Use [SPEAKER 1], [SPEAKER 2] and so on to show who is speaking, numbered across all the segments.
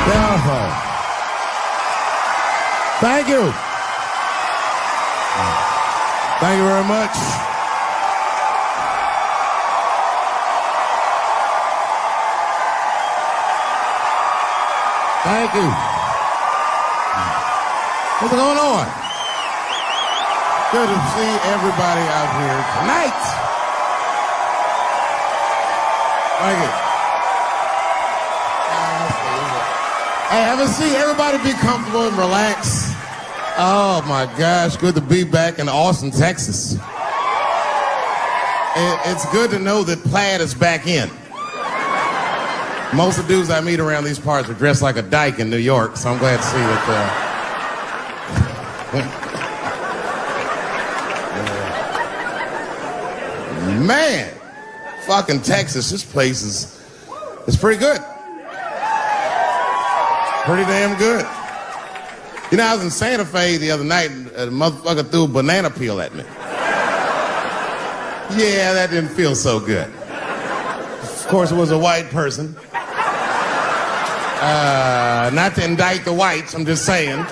[SPEAKER 1] Beautiful. Thank you. Thank you very much. Thank you. What's going on? Good to see everybody out here tonight. Thank you. Hey, have a seat. Everybody be comfortable and relax. Oh my gosh, good to be back in Austin, Texas. It's good to know that plaid is back in. Most of the dudes I meet around these parts are dressed like a dyke in New York, so I'm glad to see that. Man, fucking Texas, this place is pretty good. Pretty damn good. You know, I was in Santa Fe the other night, and a motherfucker threw a banana peel at me. Yeah, that didn't feel so good. Of course, it was a white person. Not to indict the whites, I'm just saying.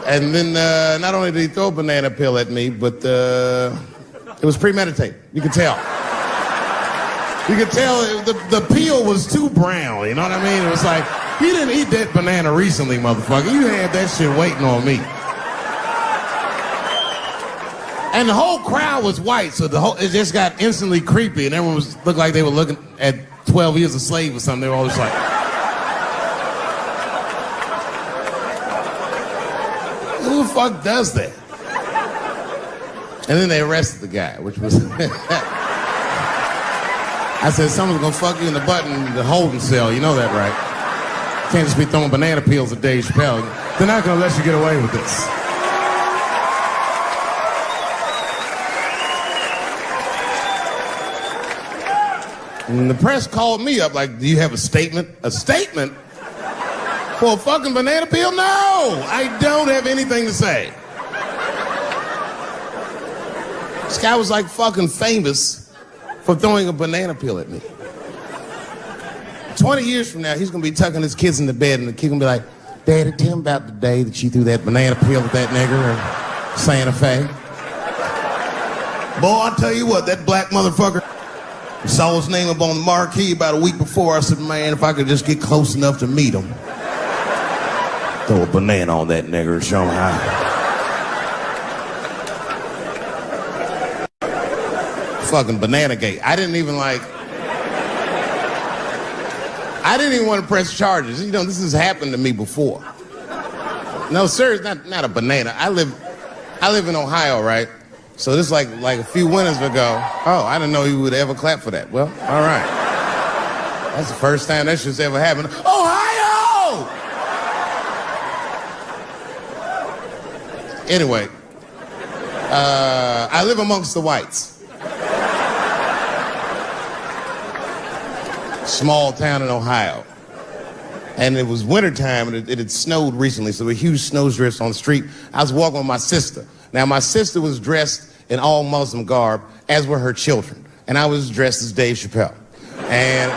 [SPEAKER 1] And then not only did he throw a banana peel at me, but it was premeditated. You could tell. You could tell the peel was too brown, you know what I mean? It was like, you didn't eat that banana recently, motherfucker. You had that shit waiting on me. And the whole crowd was white, so it just got instantly creepy, and everyone looked like they were looking at 12 Years a Slave or something. They were all just like... Who the fuck does that? And then they arrested the guy, which was... I said, someone's gonna fuck you in the butt in the holding cell. You know that, right? Can't just be throwing banana peels at Dave Chappelle. They're not gonna let you get away with this. And the press called me up like, do you have a statement? A statement? For a fucking banana peel? No! I don't have anything to say. This guy was like fucking famous for throwing a banana peel at me. 20 years from now, he's gonna be tucking his kids in the bed and the kid gonna be like, Daddy, tell him about the day that you threw that banana peel at that nigger in Santa Fe. Boy, I'll tell you what, that black motherfucker saw his name up on the marquee about a week before. I said, man, if I could just get close enough to meet him, throw a banana on that nigger and show him how. Fucking banana gate. I didn't even want to press charges. You know, this has happened to me before. No, sir, it's not a banana. I live in Ohio, right? So this like a few winters ago. Oh, I didn't know you would ever clap for that. Well, all right. That's the first time that shit's ever happened. Ohio! Anyway, I live amongst the whites. Small town in Ohio. And it was wintertime, and it had snowed recently, so there were huge snowdrifts on the street. I was walking with my sister. Now, my sister was dressed in all Muslim garb, as were her children. And I was dressed as Dave Chappelle. And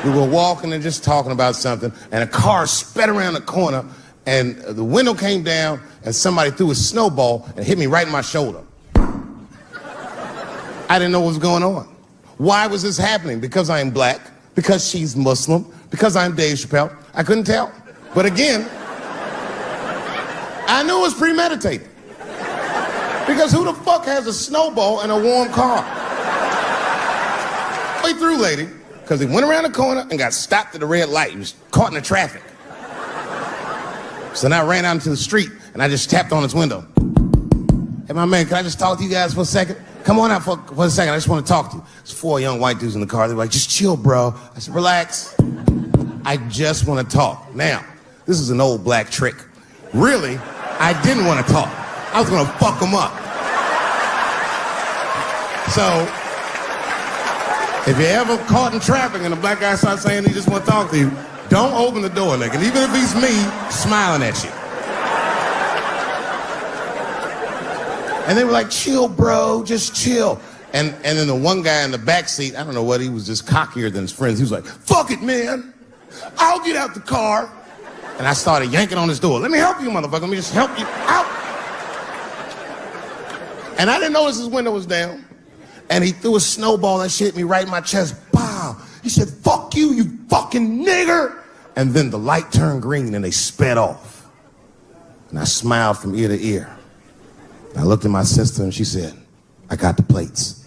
[SPEAKER 1] we were walking and just talking about something, and a car sped around the corner, and the window came down, and somebody threw a snowball and hit me right in my shoulder. I didn't know what was going on. Why was this happening? Because I am black? Because she's Muslim? Because I'm Dave Chappelle? I couldn't tell. But again, I knew it was premeditated. Because who the fuck has a snowball in a warm car? Way through, lady, because he went around the corner and got stopped at the red light. He was caught in the traffic. So then I ran out into the street and I just tapped on his window. Hey, my man, can I just talk to you guys for a second? Come on out for a second. I just want to talk to you. There's 4 young white dudes in the car. They were like, just chill, bro. I said, relax. I just want to talk. Now, this is an old black trick. Really, I didn't want to talk. I was going to fuck them up. So, if you're ever caught in traffic and a black guy starts saying he just want to talk to you, don't open the door, nigga. Even if he's me, smiling at you. And they were like, chill, bro, just chill. And then the one guy in the back seat, I don't know what, he was just cockier than his friends. He was like, fuck it, man. I'll get out the car. And I started yanking on his door. Let me help you, motherfucker. Let me just help you out. And I didn't notice his window was down. And he threw a snowball and shit me right in my chest. Pow. He said, fuck you, you fucking nigger. And then the light turned green and they sped off. And I smiled from ear to ear. And I looked at my sister and she said, I got the plates.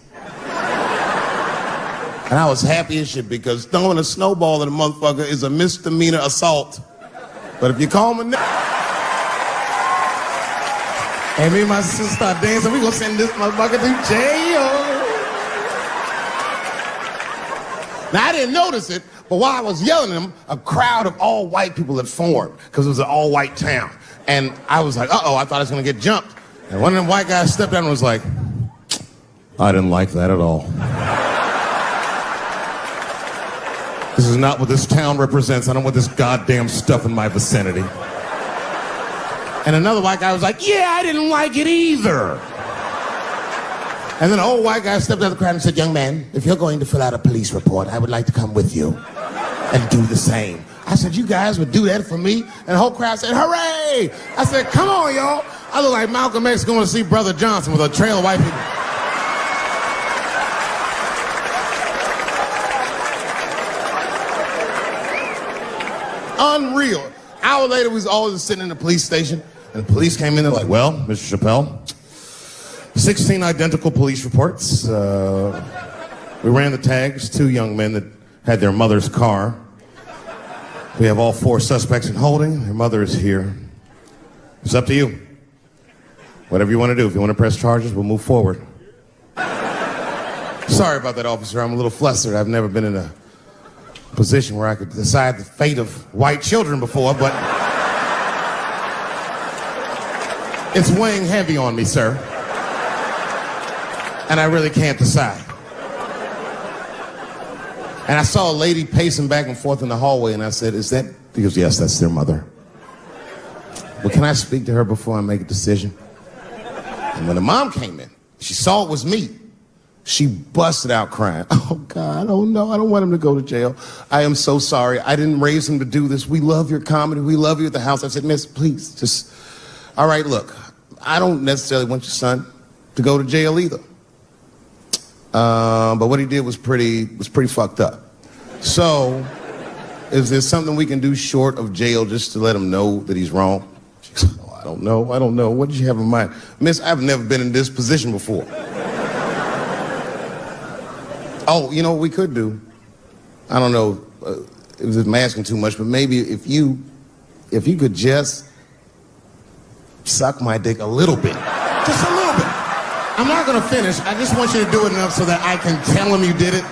[SPEAKER 1] And I was happy as shit because throwing a snowball at a motherfucker is a misdemeanor assault. But if you call him a nigger, and me and my sister start dancing, we gonna send this motherfucker to jail. Now, I didn't notice it, but while I was yelling at him, a crowd of all white people had formed because it was an all-white town. And I was like, uh-oh, I thought I was going to get jumped. And one of them white guys stepped down and was like, I didn't like that at all. This is not what this town represents. I don't want this goddamn stuff in my vicinity. And another white guy was like, yeah, I didn't like it either. And then an old white guy stepped out of the crowd and said, young man, if you're going to fill out a police report, I would like to come with you and do the same. I said, you guys would do that for me? And the whole crowd said, hooray! I said, come on, y'all. I look like Malcolm X going to see Brother Johnson with a trail of white people. Unreal. An hour later, we was all just sitting in the police station, and the police came in and like, well, Mr. Chappelle, 16 identical police reports. We ran the tags, 2 young men that had their mother's car. We have all 4 suspects in holding. Their mother is here. It's up to you. Whatever you want to do. If you want to press charges, we'll move forward. Sorry about that, officer. I'm a little flustered. I've never been in a position where I could decide the fate of white children before, but it's weighing heavy on me, sir. And I really can't decide. And I saw a lady pacing back and forth in the hallway, and I said, is that? He goes, yes, that's their mother. But can I speak to her before I make a decision? And when the mom came in, she saw it was me. She busted out crying. Oh, God, oh, no, I don't want him to go to jail. I am so sorry. I didn't raise him to do this. We love your comedy. We love you at the house. I said, miss, please, just, all right, look, I don't necessarily want your son to go to jail either. But what he did was pretty fucked up. So, is there something we can do short of jail just to let him know that he's wrong? She goes, oh, I don't know. What did you have in mind? Miss, I've never been in this position before. Oh, you know what we could do? I don't know if I'm asking too much, but maybe if you could just suck my dick a little bit. Just a little bit. I'm not going to finish. I just want you to do it enough so that I can tell him you did it.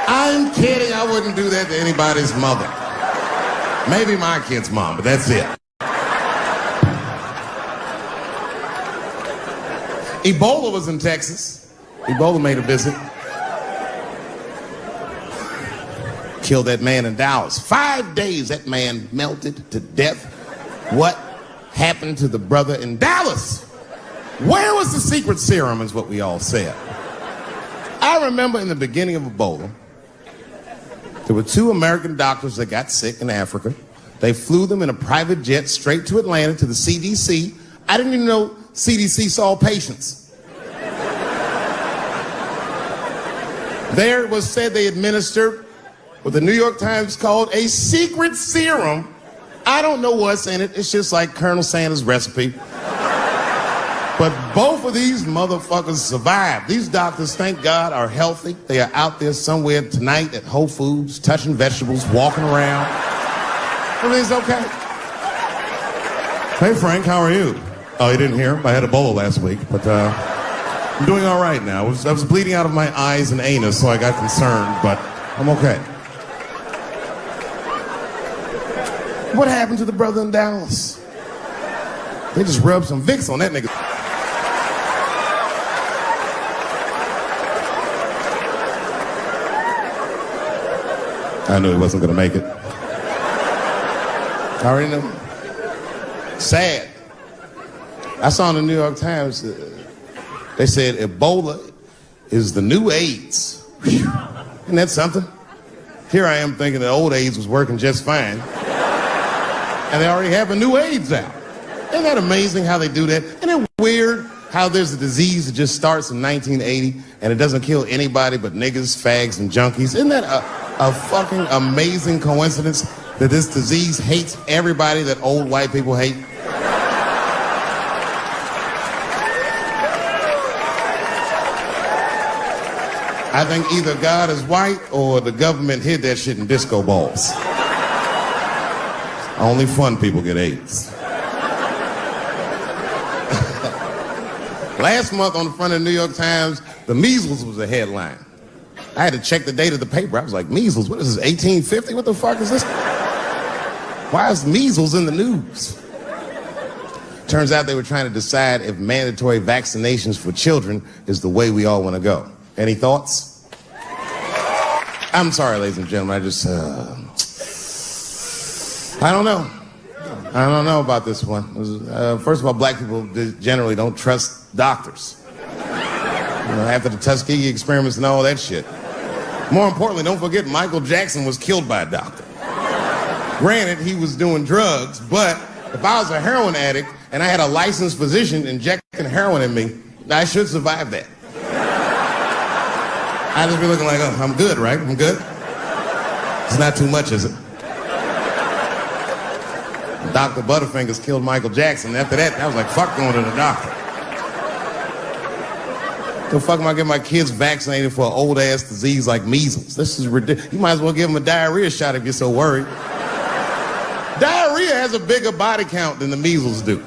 [SPEAKER 1] I'm kidding. I wouldn't do that to anybody's mother. Maybe my kid's mom, but that's it. Ebola was in Texas. Ebola made a visit. Killed that man in Dallas. 5 days that man melted to death. What happened to the brother in Dallas? Where was the secret serum is what we all said. I remember in the beginning of Ebola, there were 2 American doctors that got sick in Africa. They flew them in a private jet straight to Atlanta to the CDC. I didn't even know CDC saw patients. There it was said they administered what the New York Times called a secret serum. I don't know what's in it. It's just like Colonel Sanders' recipe. But both of these motherfuckers survived. These doctors, thank God, are healthy. They are out there somewhere tonight at Whole Foods, touching vegetables, walking around. Everything's okay. Hey, Frank, how are you? Oh, you didn't hear? I had Ebola last week, but I'm doing all right now. I was bleeding out of my eyes and anus, so I got concerned, but I'm okay. What happened to the brother in Dallas? They just rubbed some Vicks on that nigga. I knew he wasn't gonna make it. I already knew. Sad. I saw in the New York Times, they said Ebola is the new AIDS. Whew. Isn't that something? Here I am thinking that old AIDS was working just fine. And they already have a new AIDS out. Isn't that amazing how they do that? Isn't it weird how there's a disease that just starts in 1980 and it doesn't kill anybody but niggas, fags, and junkies? Isn't that a fucking amazing coincidence that this disease hates everybody that old white people hate? I think either God is white or the government hid that shit in disco balls. Only fun people get AIDS. Last month on the front of the New York Times, the measles was a headline. I had to check the date of the paper. I was like, measles, what is this, 1850? What the fuck is this? Why is measles in the news? Turns out they were trying to decide if mandatory vaccinations for children is the way we all want to go. Any thoughts? I'm sorry, ladies and gentlemen, I don't know. I don't know about this one. First of all, black people generally don't trust doctors. After the Tuskegee experiments and all that shit. More importantly, don't forget Michael Jackson was killed by a doctor. Granted, he was doing drugs, but if I was a heroin addict and I had a licensed physician injecting heroin in me, I should survive that. I'd just be looking like, oh, I'm good, right? I'm good? It's not too much, is it? Dr. Butterfingers killed Michael Jackson. After that, I was like, fuck going to the doctor. The fuck am I getting my kids vaccinated for an old-ass disease like measles? This is ridiculous. You might as well give them a diarrhea shot if you're so worried. Diarrhea has a bigger body count than the measles do.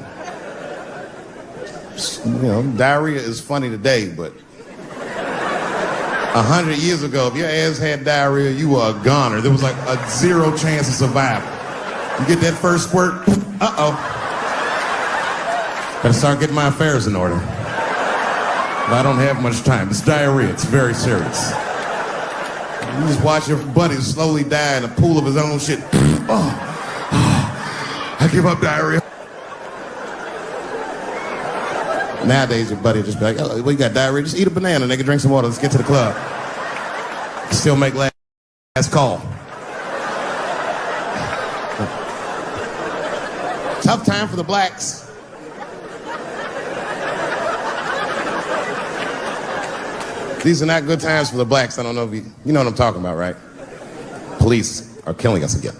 [SPEAKER 1] Diarrhea is funny today, but 100 years ago, if your ass had diarrhea, you were a goner. There was like a 0 chance of survival. You get that first squirt, uh-oh. Better start getting my affairs in order. But I don't have much time. It's diarrhea. It's very serious. You just watch your buddy slowly die in a pool of his own shit. I give up diarrhea. Nowadays, your buddy will just be like, oh, well, you got diarrhea? Just eat a banana, nigga, drink some water, let's get to the club. Still make last call. Tough time for the blacks. These are not good times for the blacks. I don't know if you know what I'm talking about, right? Police are killing us again.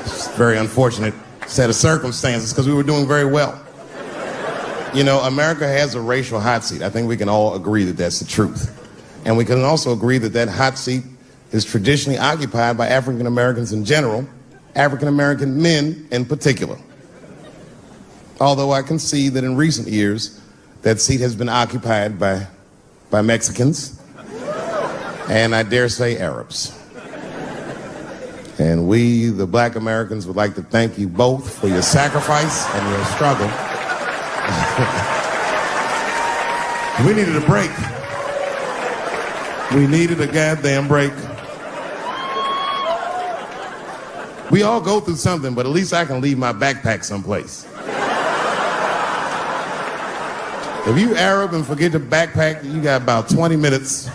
[SPEAKER 1] It's a very unfortunate set of circumstances because we were doing very well. America has a racial hot seat. I think we can all agree that that's the truth. And we can also agree that that hot seat is traditionally occupied by African Americans in general, African American men in particular. Although I can see that in recent years, that seat has been occupied by Mexicans, and I dare say Arabs. And we, the black Americans, would like to thank you both for your sacrifice and your struggle. We needed a break. We needed a goddamn break. We all go through something, but at least I can leave my backpack someplace. If you Arab and forget to backpack, you got about 20 minutes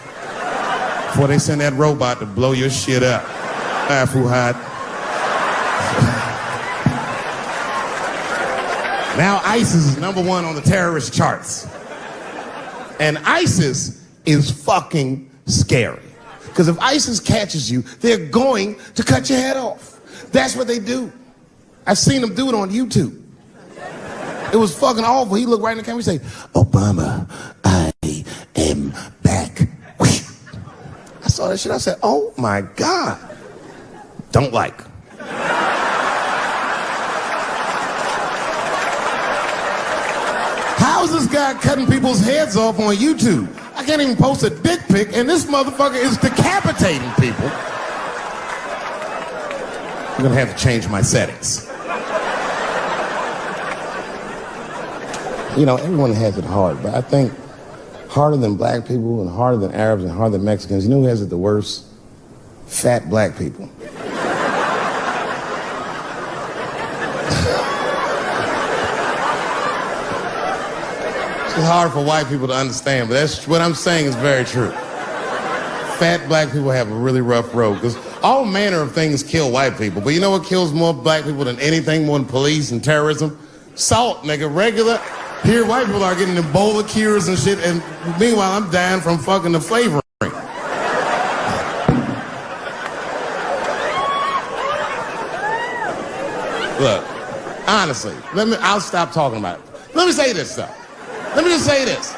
[SPEAKER 1] before they send that robot to blow your shit up. Fuhad. Now ISIS is #1 on the terrorist charts. And ISIS is fucking scary. Because if ISIS catches you, they're going to cut your head off. That's what they do. I've seen them do it on YouTube. It was fucking awful. He looked right in the camera and say, Obama, I am back. I saw that shit. I said, oh my God. Don't like. How is this guy cutting people's heads off on YouTube? I can't even post a dick pic, and this motherfucker is decapitating people. I'm gonna have to change my settings. Everyone has it hard, but I think harder than black people and harder than Arabs and harder than Mexicans, you know who has it the worst? Fat black people. It's hard for white people to understand, but that's what I'm saying is very true. fat black people have a really rough road because all manner of things kill white people. But you know what kills more black people than anything, more than police and terrorism? Salt, nigga. Regular. Here, white people are getting Ebola cures and shit, and meanwhile, I'm dying from fucking the flavoring. Look, honestly, I'll stop talking about it. Let me say this, though. Let me just say this.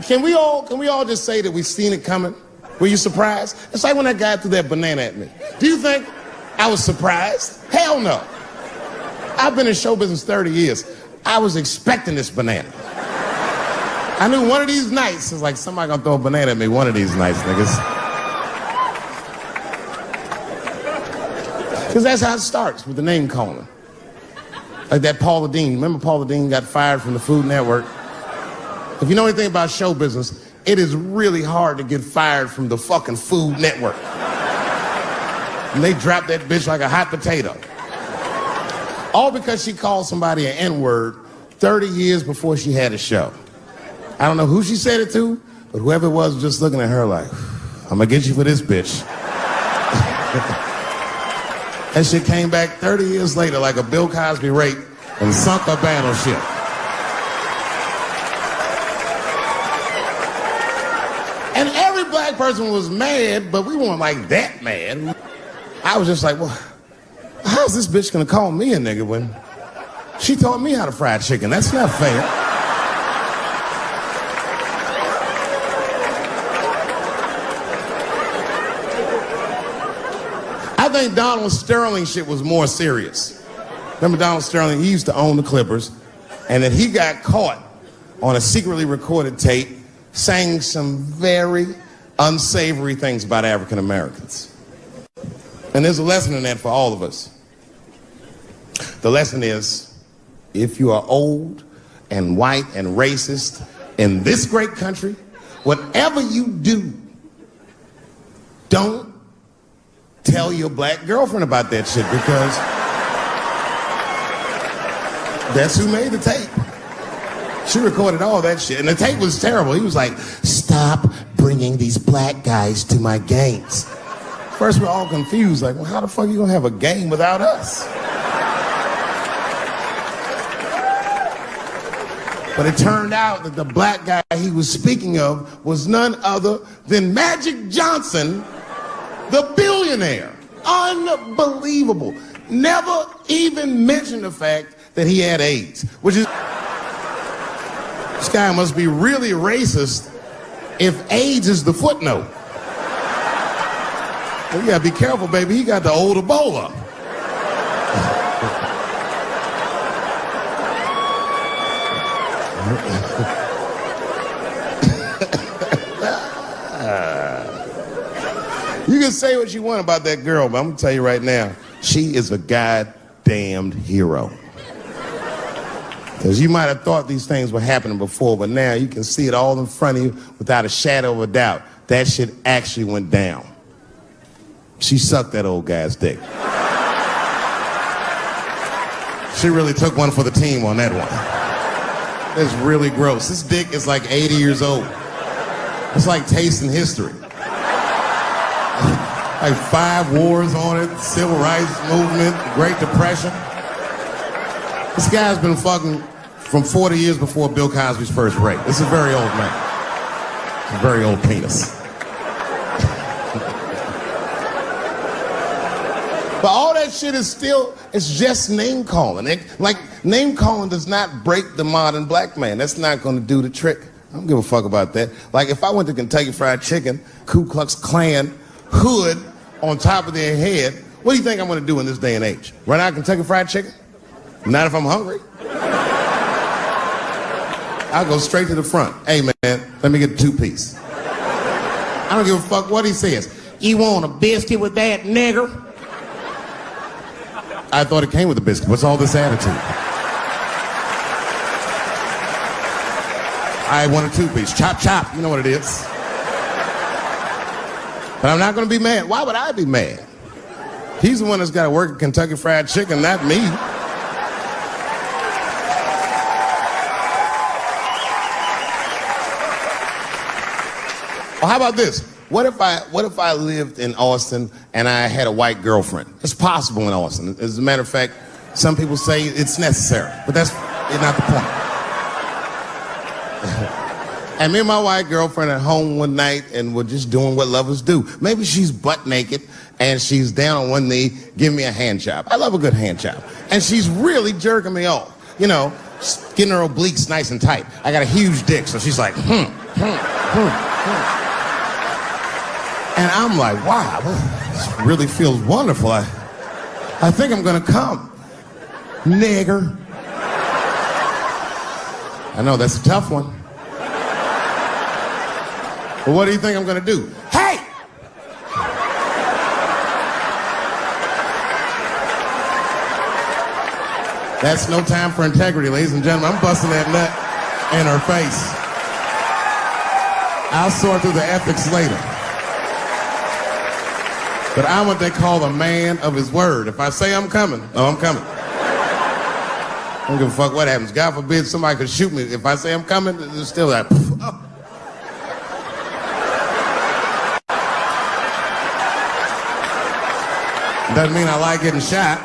[SPEAKER 1] Can we all just say that we've seen it coming? Were you surprised? It's like when that guy threw that banana at me. Do you think I was surprised? Hell no. I've been in show business 30 years. I was expecting this banana. I knew one of these nights, it's like somebody gonna throw a banana at me one of these nights, niggas. Because that's how it starts, with the name calling. Like that Paula Deen. Remember Paula Deen got fired from the Food Network? If you know anything about show business, it is really hard to get fired from the fucking Food Network. And they dropped that bitch like a hot potato. All because she called somebody an N-word 30 years before she had a show. I don't know who she said it to, but whoever it was just looking at her like, I'm gonna get you for this bitch. That shit came back 30 years later like a Bill Cosby rape and sunk a battleship. And every black person was mad, but we weren't like that mad. I was just like, well, how's this bitch gonna call me a nigga when she taught me how to fry chicken? That's not fair. I think Donald Sterling shit was more serious. Remember Donald Sterling? He used to own the Clippers, and then he got caught on a secretly recorded tape saying some very unsavory things about African Americans. And there's a lesson in that for all of us. The lesson is, if you are old and white and racist in this great country, whatever you do, don't tell your black girlfriend about that shit, because that's who made the tape. She recorded all that shit, and the tape was terrible. He was like, stop bringing these black guys to my games. First, we're all confused, like, well, how the fuck are you gonna have a game without us? But it turned out that the black guy he was speaking of was none other than Magic Johnson, the billionaire. Unbelievable. Never even mentioned the fact that he had AIDS, which is... This guy must be really racist if AIDS is the footnote. Well, you gotta be careful, baby. He got the old Ebola. You can say what you want about that girl, but I'm gonna tell you right now, she is a goddamned hero. Because you might have thought these things were happening before, but now you can see it all in front of you without a shadow of a doubt. That shit actually went down. She sucked that old guy's dick. She really took one for the team on that one. It's really gross. This dick is like 80 years old. It's like tasting history. Like 5 wars on it, civil rights movement, Great Depression. This guy's been fucking from 40 years before Bill Cosby's first rape. This is a very old man. It's a very old penis. But all that shit is still, it's just name calling. Like, name calling does not break the modern black man. That's not gonna do the trick. I don't give a fuck about that. Like, if I went to Kentucky Fried Chicken, Ku Klux Klan, hood on top of their head, what do you think I'm gonna do in this day and age? Run out Kentucky Fried Chicken? Not if I'm hungry. I'll go straight to the front. Hey, man, let me get a 2-piece. I don't give a fuck what he says. You want a biscuit with that, nigger? I thought it came with a biscuit. What's all this attitude? I want a 2-piece. Chop, chop. You know what it is. But I'm not going to be mad. Why would I be mad? He's the one that's got to work at Kentucky Fried Chicken, not me. Well, how about this? what if I lived in Austin and I had a white girlfriend? It's possible in Austin. As a matter of fact, some people say it's necessary, but that's not the point. And me and my white girlfriend at home one night, and we're just doing what lovers do. Maybe she's butt naked, and she's down on one knee, giving me a hand job. I love a good hand job. And she's really jerking me off. You know, getting her obliques nice and tight. I got a huge dick, so she's like, And I'm like, wow, this really feels wonderful. I think I'm gonna come. Nigger. I know, that's a tough one. But what do you think I'm gonna do? Hey! That's no time for integrity, ladies and gentlemen. I'm busting that nut in her face. I'll sort through the ethics later. But I'm what they call a man of his word. If I say I'm coming, oh, I'm coming. I don't give a fuck what happens. God forbid somebody could shoot me. If I say I'm coming, it's still that. Oh. Doesn't mean I like getting shot.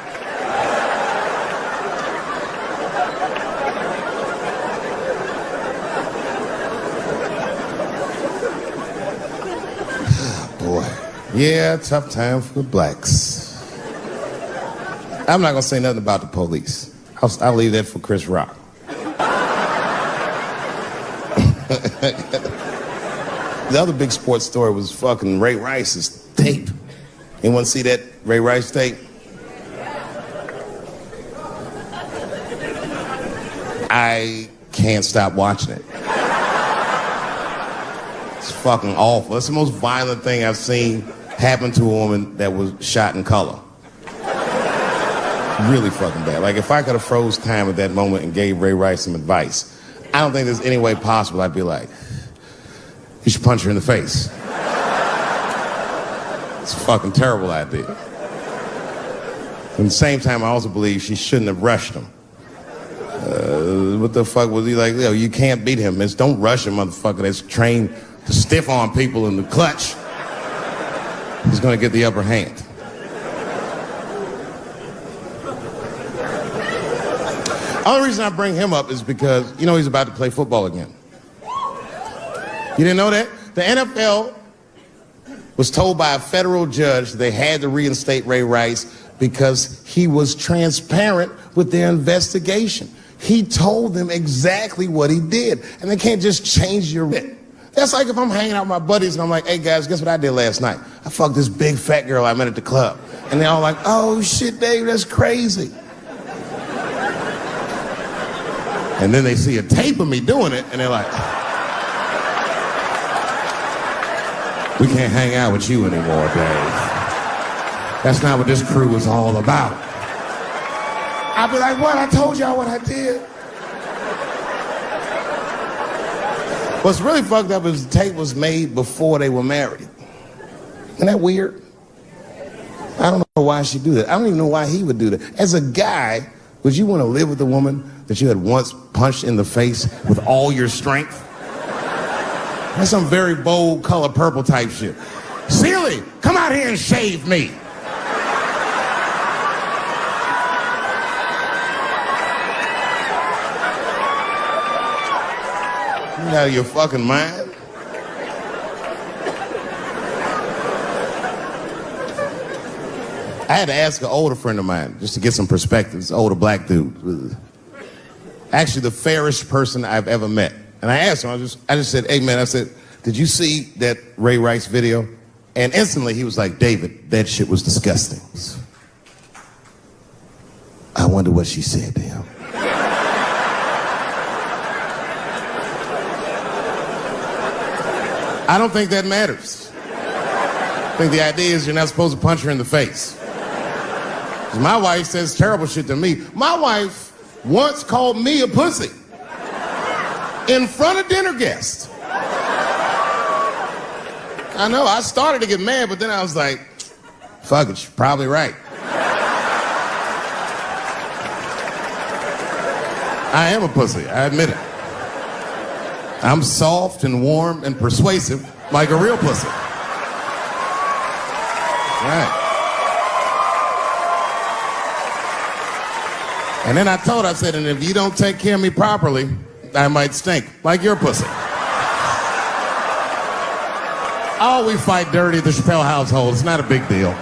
[SPEAKER 1] Boy. Yeah, tough time for the blacks. I'm not gonna say nothing about the police. I'll leave that for Chris Rock. The other big sports story was fucking Ray Rice's tape. Anyone see that Ray Rice tape? I can't stop watching it. It's fucking awful. It's the most violent thing I've seen happen to a woman that was shot in color. Really fucking bad. Like, if I could have froze time at that moment and gave Ray Rice some advice, I don't think there's any way possible I'd be like, you should punch her in the face. It's a fucking terrible idea. At the same time, I also believe she shouldn't have rushed him. What the fuck was he like? Yo, you can't beat him. It's don't rush a motherfucker that's trained to stiff arm people in the clutch. He's gonna get the upper hand. The only reason I bring him up is because, you know, he's about to play football again. You didn't know that? The NFL was told by a federal judge they had to reinstate Ray Rice because he was transparent with their investigation. He told them exactly what he did, and they can't just change your bit. That's like if I'm hanging out with my buddies and I'm like, hey guys, guess what I did last night? I fucked this big fat girl I met at the club. And they're all like, oh shit, Dave, that's crazy. And then they see a tape of me doing it, and they're like, we can't hang out with you anymore, Dave. That's not what this crew is all about. I'll be like, what? I told y'all what I did. What's really fucked up is the tape was made before they were married. Isn't that weird? I don't know why she'd do that. I don't even know why he would do that. As a guy, would you want to live with a woman that you had once punched in the face with all your strength? That's some very bold color purple type shit. Sealy, come out here and shave me. You out of your fucking mind? I had to ask an older friend of mine just to get some perspective. This older black dude. Actually, the fairest person I've ever met. And I asked him, I just said, hey man, I said, did you see that Ray Rice video? And instantly he was like, David, that shit was disgusting. I wonder what she said to him. I don't think that matters. I think the idea is you're not supposed to punch her in the face. My wife says terrible shit to me. My wife once called me a pussy in front of dinner guests. I know, I started to get mad, but then I was like, fuck it, she's probably right. I am a pussy, I admit it. I'm soft and warm and persuasive like a real pussy. Right. And then I said, and if you don't take care of me properly, I might stink, like your pussy. Oh, we fight dirty at the Chappelle household. It's not a big deal.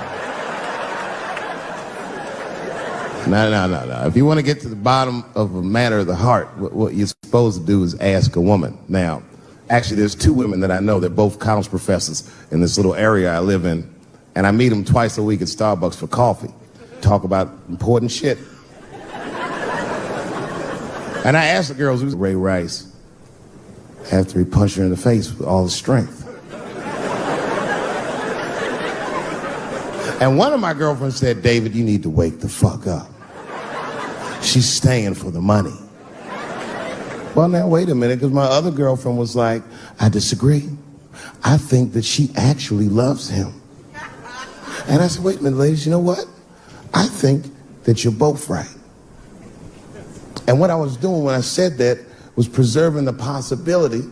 [SPEAKER 1] No. If you want to get to the bottom of a matter of the heart, what you're supposed to do is ask a woman. Now, actually, there's two women that I know. They're both college professors in this little area I live in. And I meet them twice a week at Starbucks for coffee. Talk about important shit. And I asked the girls, who's Ray Rice? After he punched her in the face with all his strength. And one of my girlfriends said, David, you need to wake the fuck up. She's staying for the money. Well, now, wait a minute, because my other girlfriend was like, I disagree. I think that she actually loves him. And I said, wait a minute, ladies, you know what? I think that you're both right. And what I was doing when I said that was preserving the possibility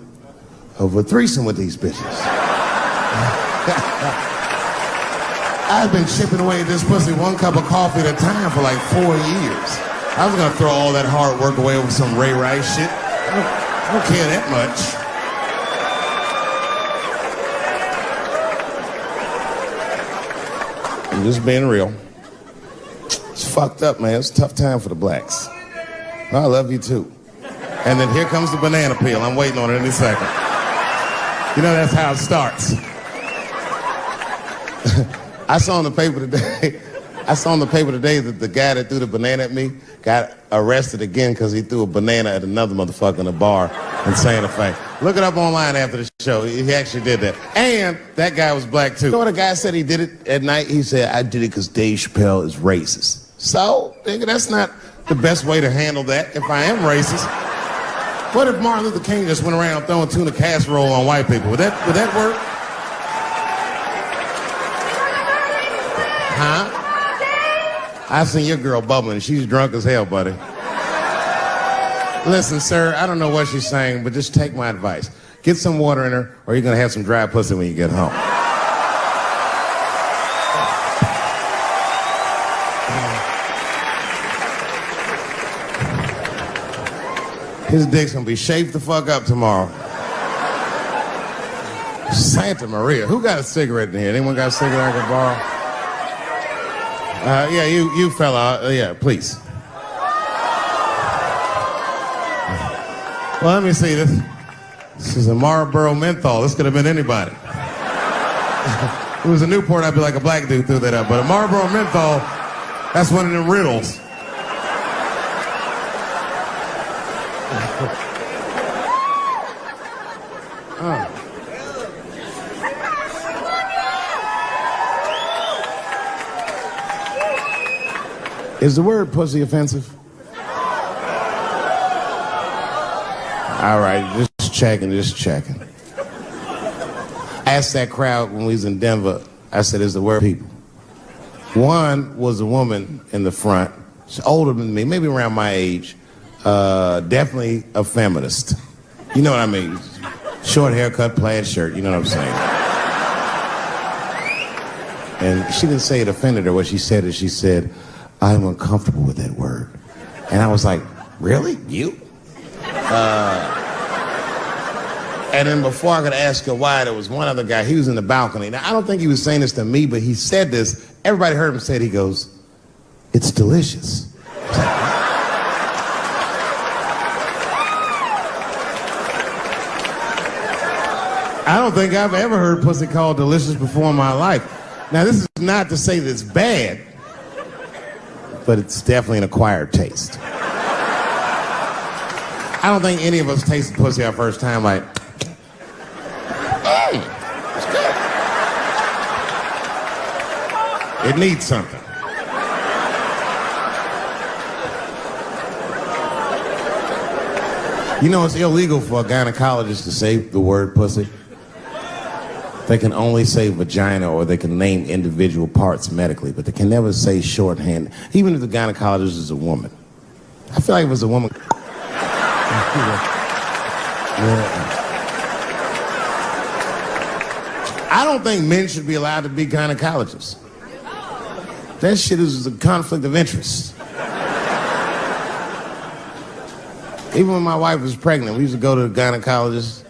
[SPEAKER 1] of a threesome with these bitches. I've been chipping away at this pussy one cup of coffee at a time for like 4 years. I was gonna throw all that hard work away with some Ray Rice shit. I don't care that much. I'm just being real. It's fucked up, man. It's a tough time for the blacks. I love you too. And then here comes the banana peel. I'm waiting on it any second. You know, that's how it starts. I saw in the paper today that the guy that threw the banana at me got arrested again because he threw a banana at another motherfucker in a bar in Santa Fe. Look it up online after the show. He actually did that. And that guy was black too. You know what a guy said he did it at night? He said, I did it because Dave Chappelle is racist. So, nigga, that's not the best way to handle that if I am racist. What if Martin Luther King just went around throwing tuna casserole on white people? Would that work? Huh? I seen your girl bubbling. She's drunk as hell, buddy. Listen, sir, I don't know what she's saying, but just take my advice. Get some water in her, or you're gonna have some dry pussy when you get home. His dick's gonna be shaped the fuck up tomorrow. Santa Maria. Who got a cigarette in here? Anyone got a cigarette I can borrow? Yeah, you fella. Yeah, please. Well, let me see this. This is a Marlboro menthol. This could have been anybody. If it was a Newport, I'd be like a black dude threw that up. But a Marlboro menthol, that's one of them riddles. Is the word pussy offensive? All right, just checking. I asked that crowd when we was in Denver, I said, is the word people? One was a woman in the front. She's older than me, maybe around my age. Definitely a feminist. You know what I mean? Short haircut, plaid shirt, you know what I'm saying? And she didn't say it offended her. What she said is she said, I'm uncomfortable with that word. And I was like, really? You? And then before I could ask her why, there was one other guy. He was in the balcony. Now, I don't think he was saying this to me, but he said this. Everybody heard him say it. He goes, it's delicious. I don't think I've ever heard pussy called delicious before in my life. Now, this is not to say that it's bad, but it's definitely an acquired taste. I don't think any of us tasted pussy our first time like, hey, it's good. It needs something. You know, it's illegal for a gynecologist to say the word pussy. They can only say vagina, or they can name individual parts medically, but they can never say shorthand, even if the gynecologist is a woman. I feel like if it was a woman... I don't think men should be allowed to be gynecologists. That shit is a conflict of interest. Even when my wife was pregnant, we used to go to the gynecologist.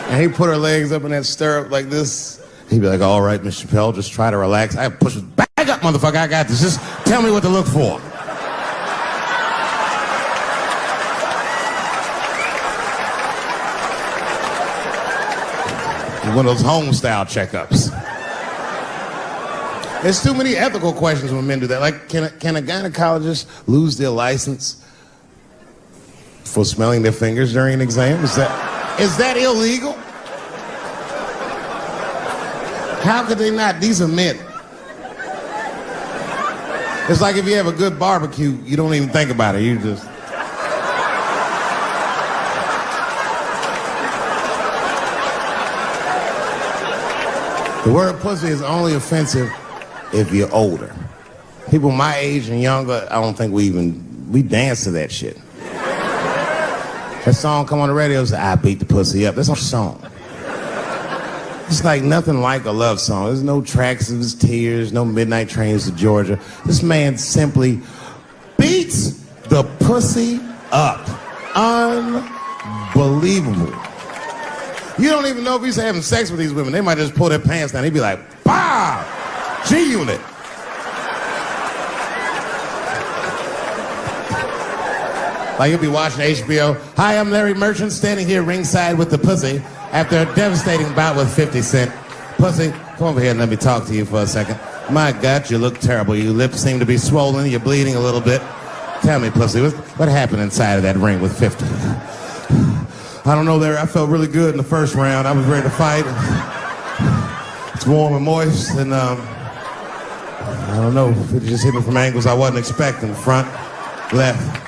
[SPEAKER 1] And he put her legs up in that stirrup like this. He'd be like, all right, Miss Chappelle, just try to relax. I push it back up, motherfucker, I got this. Just tell me what to look for. One of those home-style checkups. There's too many ethical questions when men do that. Like, can a gynecologist lose their license for smelling their fingers during an exam? Is that illegal? How could they not? These are men. It's like if you have a good barbecue, you don't even think about it. You just... The word pussy is only offensive if you're older. People my age and younger, I don't think we dance to that shit. That song come on the radio, say, I beat the pussy up. That's our song. It's like nothing like a love song. There's no tracks of his tears, no midnight trains to Georgia. This man simply beats the pussy up. Unbelievable. You don't even know if he's having sex with these women. They might just pull their pants down. He'd be like, bah! G-Unit. Like you'll be watching HBO. Hi, I'm Larry Merchant, standing here ringside with the pussy after a devastating bout with 50 Cent. Pussy, come over here and let me talk to you for a second. My God, you look terrible. Your lips seem to be swollen. You're bleeding a little bit. Tell me, pussy, what happened inside of that ring with 50? I don't know, Larry. I felt really good in the first round. I was ready to fight. It's warm and moist, and I don't know. It just hit me from angles I wasn't expecting. Front, left.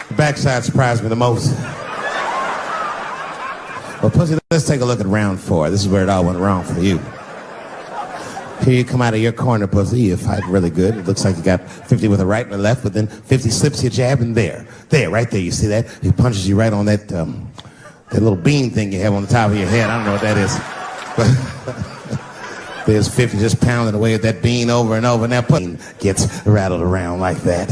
[SPEAKER 1] The backside surprised me the most. Well, pussy, let's take a look at round 4. This is where it all went wrong for you. Here you come out of your corner, pussy. You're fighting really good. It looks like you got 50 with a right and a left, but then 50 slips your jab, and there, right there. You see that? He punches you right on that little bean thing you have on the top of your head. I don't know what that is. But there's 50 just pounding away at that bean over and over, and that pussy gets rattled around like that.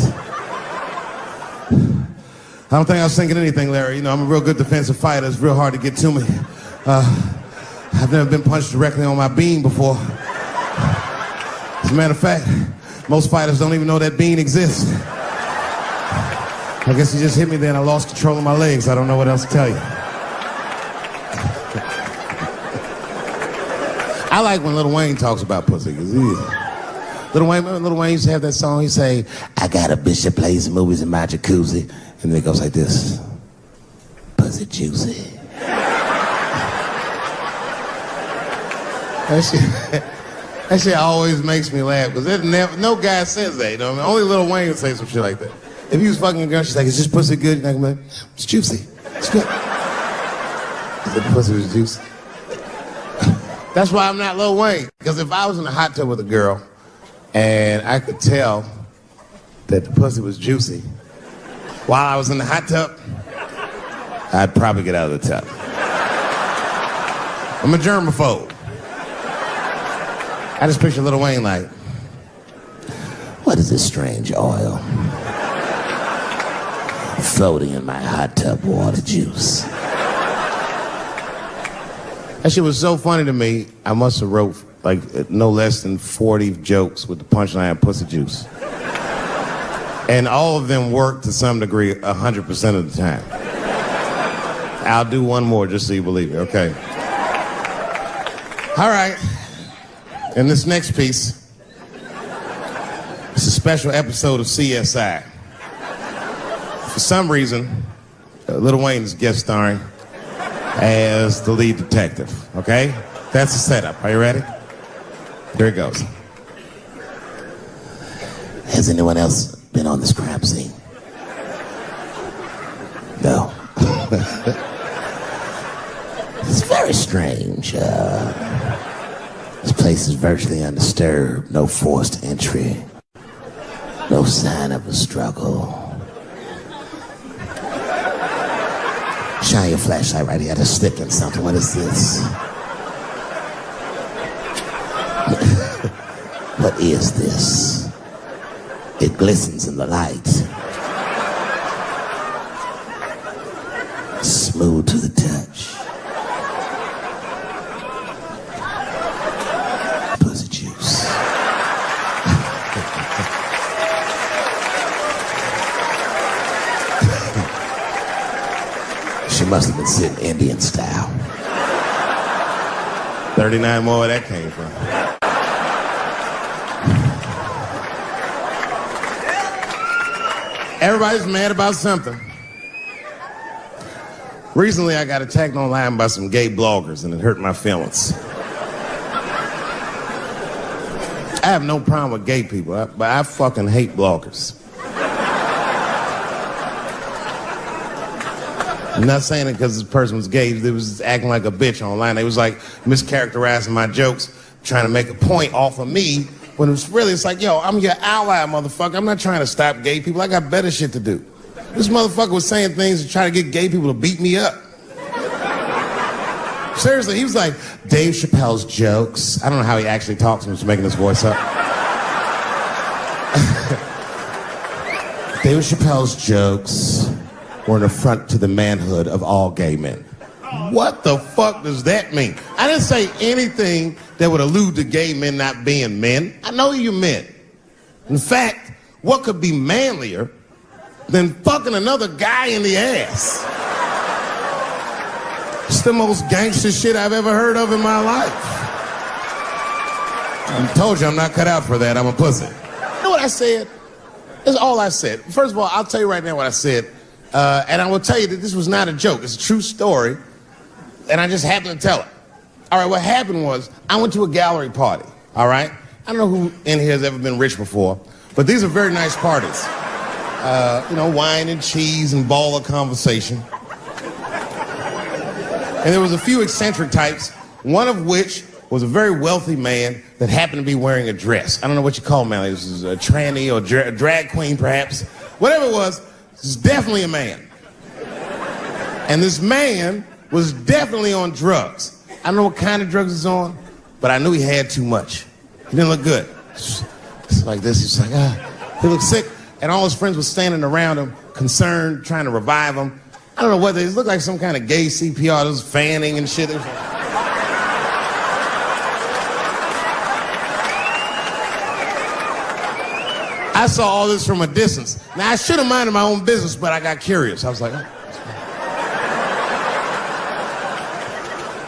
[SPEAKER 1] I don't think I was thinking anything, Larry. You know, I'm a real good defensive fighter. It's real hard to get to me. I've never been punched directly on my bean before. As a matter of fact, most fighters don't even know that bean exists. I guess he just hit me there and I lost control of my legs. I don't know what else to tell you. I like when Lil Wayne talks about pussy, because Lil Wayne used to have that song. He'd say, I got a bitch that plays movies in my jacuzzi. And then it goes like this. Pussy juicy. That shit always makes me laugh, because no guy says that, you know what I mean? Only Lil Wayne would say some shit like that. If he was fucking a girl, she's like, is this pussy good? And I'm like, it's juicy. It's good. The pussy was juicy. That's why I'm not Lil Wayne. Because if I was in a hot tub with a girl and I could tell that the pussy was juicy while I was in the hot tub, I'd probably get out of the tub. I'm a germaphobe. I just picture Lil Wayne like, what is this strange oil floating in my hot tub water juice? That shit was so funny to me, I must have wrote like no less than 40 jokes with the punchline pussy juice. And all of them worked to some degree 100% of the time. I'll do one more just so you believe it, okay? All right. In this next piece, it's a special episode of CSI. For some reason, Lil Wayne is guest starring as the lead detective, okay? That's the setup. Are you ready? Here it goes. Has anyone else been on this crime scene? No. It's very strange. This place is virtually undisturbed. No forced entry. No sign of a struggle. Shine your flashlight right here. I just slipped in something. What is this? What is this? It glistens in the light. Smooth to the touch. Pussy juice. She must have been sitting Indian style. 39 more where that came from. Everybody's mad about something. Recently, I got attacked online by some gay bloggers, and it hurt my feelings. I have no problem with gay people, but I fucking hate bloggers. I'm not saying it because this person was gay. They was acting like a bitch online. They was like mischaracterizing my jokes, trying to make a point off of me, when it was really, it's like, yo, I'm your ally, motherfucker. I'm not trying to stop gay people. I got better shit to do. This motherfucker was saying things to try to get gay people to beat me up. Seriously, he was like, Dave Chappelle's jokes. I don't know how he actually talks when he's making his voice up. Dave Chappelle's jokes were an affront to the manhood of all gay men. What the fuck does that mean? I didn't say anything that would allude to gay men not being men. I know you men. In fact, what could be manlier than fucking another guy in the ass? It's the most gangster shit I've ever heard of in my life. I told you I'm not cut out for that. I'm a pussy. You know what I said? That's all I said. First of all, I'll tell you right now what I said. And I will tell you that this was not a joke. It's a true story. And I just happened to tell it. All right, what happened was I went to a gallery party, all right? I don't know who in here has ever been rich before, but these are very nice parties. You know, wine and cheese and ball of conversation. And there was a few eccentric types, one of which was a very wealthy man that happened to be wearing a dress. I don't know what you call man. This is a tranny or a drag queen, perhaps. Whatever it was definitely a man. And this man was definitely on drugs. I don't know what kind of drugs he's on, but I knew he had too much. He didn't look good. It's like this. He's like, he looked sick. And all his friends were standing around him, concerned, trying to revive him. I don't know whether it looked like some kind of gay CPR. There was fanning and shit. I saw all this from a distance. Now, I should have minded my own business, but I got curious. I was like, oh.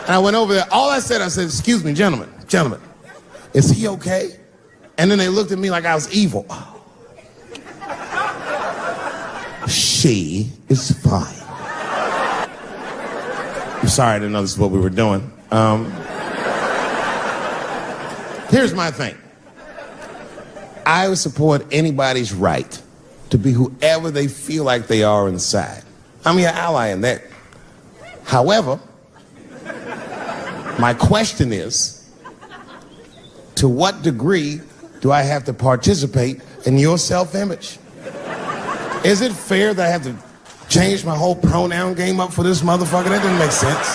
[SPEAKER 1] And I went over there. All I said, excuse me, gentlemen, is he okay? And then they looked at me like I was evil. She is fine. I'm sorry, I didn't know this is what we were doing. Here's my thing. I would support anybody's right to be whoever they feel like they are inside. I'm your ally in that. However, my question is, to what degree do I have to participate in your self-image? Is it fair that I have to change my whole pronoun game up for this motherfucker? That doesn't make sense.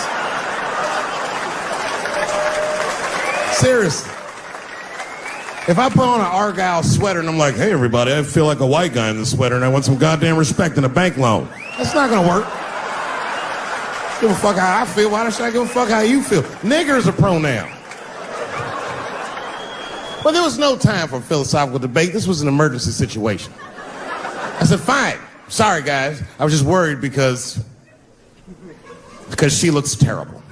[SPEAKER 1] Seriously. If I put on an Argyle sweater and I'm like, hey, everybody, I feel like a white guy in this sweater and I want some goddamn respect and a bank loan. That's not gonna work. Give a fuck how I feel. Why should I give a fuck how you feel? Nigger is a pronoun. But there was no time for philosophical debate. This was an emergency situation. I said, fine. Sorry, guys. I was just worried because she looks terrible.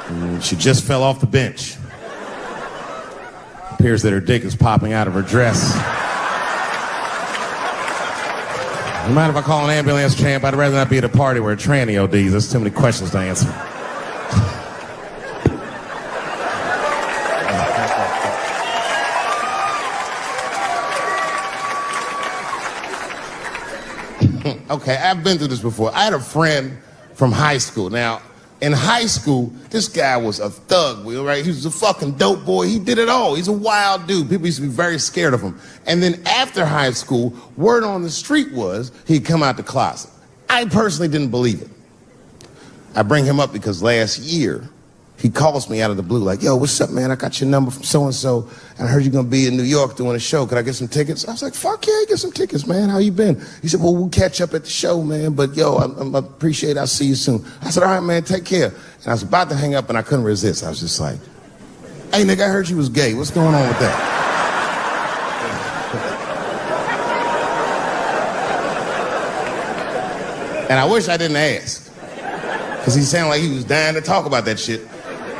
[SPEAKER 1] And she just fell off the bench. Appears that her dick is popping out of her dress. You mind if I call an ambulance, champ? I'd rather not be at a party where a tranny ODs. There's too many questions to answer. Okay, I've been through this before. I had a friend from high school. Now, in high school, this guy was a thug, right? He was a fucking dope boy. He did it all. He's a wild dude. People used to be very scared of him. And then after high school, word on the street was he'd come out the closet. I personally didn't believe it. I bring him up because last year, he calls me out of the blue like, yo, what's up, man? I got your number from so-and-so, and I heard you're going to be in New York doing a show. Could I get some tickets? I was like, fuck yeah, get some tickets, man. How you been? He said, well, we'll catch up at the show, man, but yo, I appreciate it. I'll see you soon. I said, all right, man, take care. And I was about to hang up, and I couldn't resist. I was just like, hey, nigga, I heard you was gay. What's going on with that? And I wish I didn't ask, because he sounded like he was dying to talk about that shit.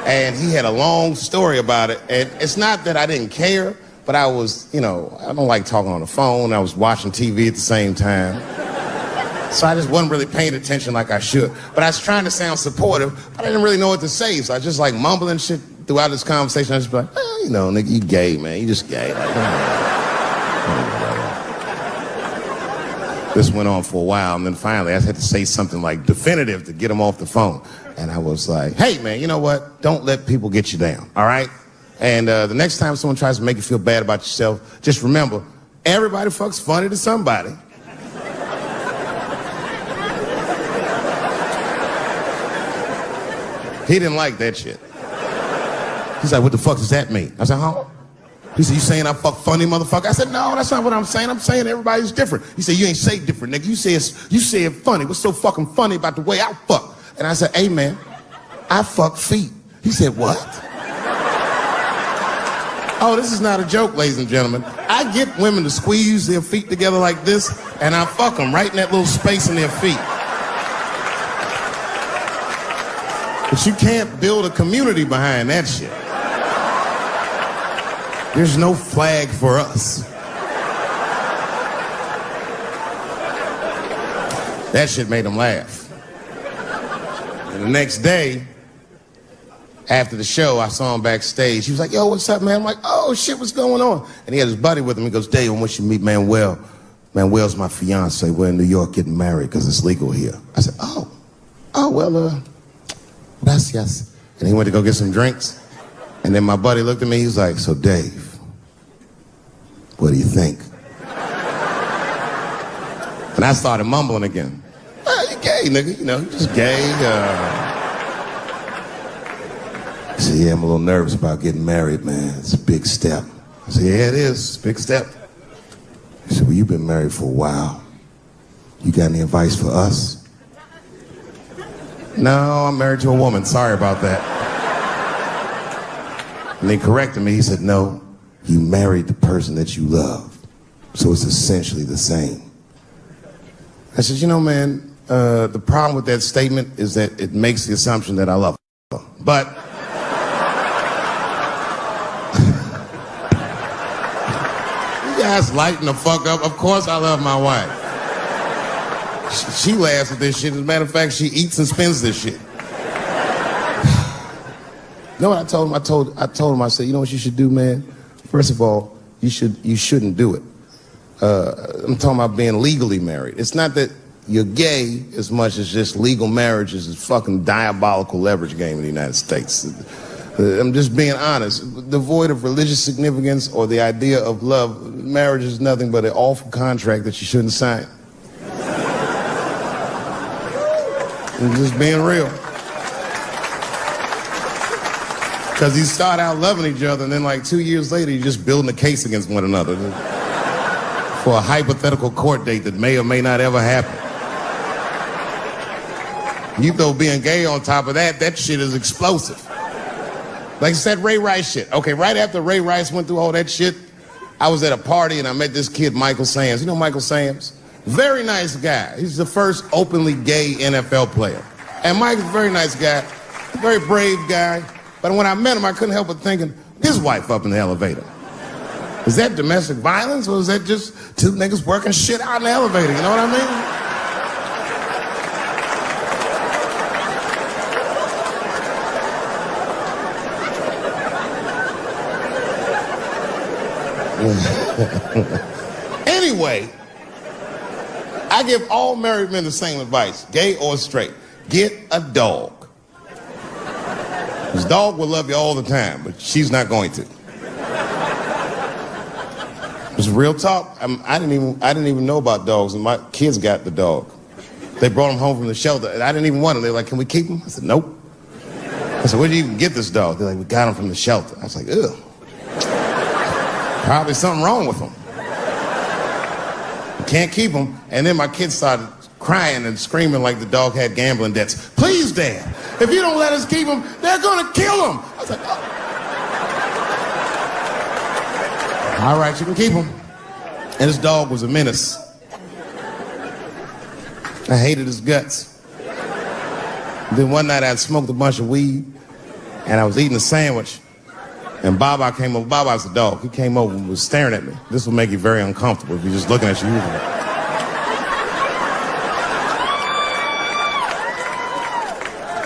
[SPEAKER 1] And he had a long story about it. And it's not that I didn't care, but I was, I don't like talking on the phone. I was watching TV at the same time. So I just wasn't really paying attention like I should. But I was trying to sound supportive, but I didn't really know what to say. So I just like mumbling shit throughout this conversation. I was just like, nigga, you gay, man. You just gay. This went on for a while, and then finally I had to say something like definitive to get him off the phone. And I was like, hey, man, you know what? Don't let people get you down, all right? And the next time someone tries to make you feel bad about yourself, just remember, everybody fucks funny to somebody. He didn't like that shit. He's like, what the fuck does that mean? I said, huh? He said, you saying I fuck funny, motherfucker? I said, no, that's not what I'm saying. I'm saying everybody's different. He said, you ain't say different, nigga. You say it funny. What's so fucking funny about the way I fuck? And I said, hey, man, I fuck feet. He said, what? Oh, this is not a joke, ladies and gentlemen. I get women to squeeze their feet together like this, and I fuck them right in that little space in their feet. But you can't build a community behind that shit. There's no flag for us. That shit made him laugh. And the next day, after the show, I saw him backstage. He was like, yo, what's up, man? I'm like, oh, shit, what's going on? And he had his buddy with him. He goes, Dave, I want you to meet Manuel. Manuel's my fiance. We're in New York getting married because it's legal here. I said, well, gracias. And he went to go get some drinks. And then my buddy looked at me, he was like, so Dave, what do you think? And I started mumbling again. You gay, nigga, you just gay. He said, yeah, I'm a little nervous about getting married, man. It's a big step. I said, yeah, it is, it's a big step. He said, well, you've been married for a while. You got any advice for us? No, I'm married to a woman, sorry about that. And he corrected me, he said, no, you married the person that you love. So it's essentially the same. I said, man, the problem with that statement is that it makes the assumption that I love her. But you guys lighten the fuck up. Of course I love my wife. She laughs at this shit. As a matter of fact, she eats and spends this shit. You know what I told him? I told him, I said, you know what you should do, man? First of all, you shouldn't do it. I'm talking about being legally married. It's not that you're gay as much as just legal marriage is a fucking diabolical leverage game in the United States. I'm just being honest. Devoid of religious significance or the idea of love, marriage is nothing but an awful contract that you shouldn't sign. I'm just being real. Because you start out loving each other, and then like 2 years later, you're just building a case against one another for a hypothetical court date that may or may not ever happen. You throw being gay on top of that, that shit is explosive. Like I said, Ray Rice shit. Okay, right after Ray Rice went through all that shit, I was at a party and I met this kid, Michael Sams. You know Michael Sams? Very nice guy. He's the first openly gay NFL player. And Mike's a very nice guy, a very brave guy. But when I met him, I couldn't help but thinking, his wife up in the elevator. Is that domestic violence, or is that just two niggas working shit out in the elevator? You know what I mean? Anyway, I give all married men the same advice, gay or straight. Get a dog. His dog will love you all the time, but she's not going to. It's real talk. I didn't even know about dogs, and my kids got the dog. They brought him home from the shelter, and I didn't even want him. They were like, can we keep him? I said, nope. I said, where'd you even get this dog? They're like, we got him from the shelter. I was like, ugh. Probably something wrong with him. You can't keep him. And then my kids started crying and screaming like the dog had gambling debts. Please, Dad, if you don't let us keep him, they're gonna kill him. I was like, oh. All right, you can keep him. And this dog was a menace. I hated his guts. Then one night I smoked a bunch of weed and I was eating a sandwich and Baba came over. Baba's the dog. He came over and was staring at me. This will make you very uncomfortable if he's just looking at you.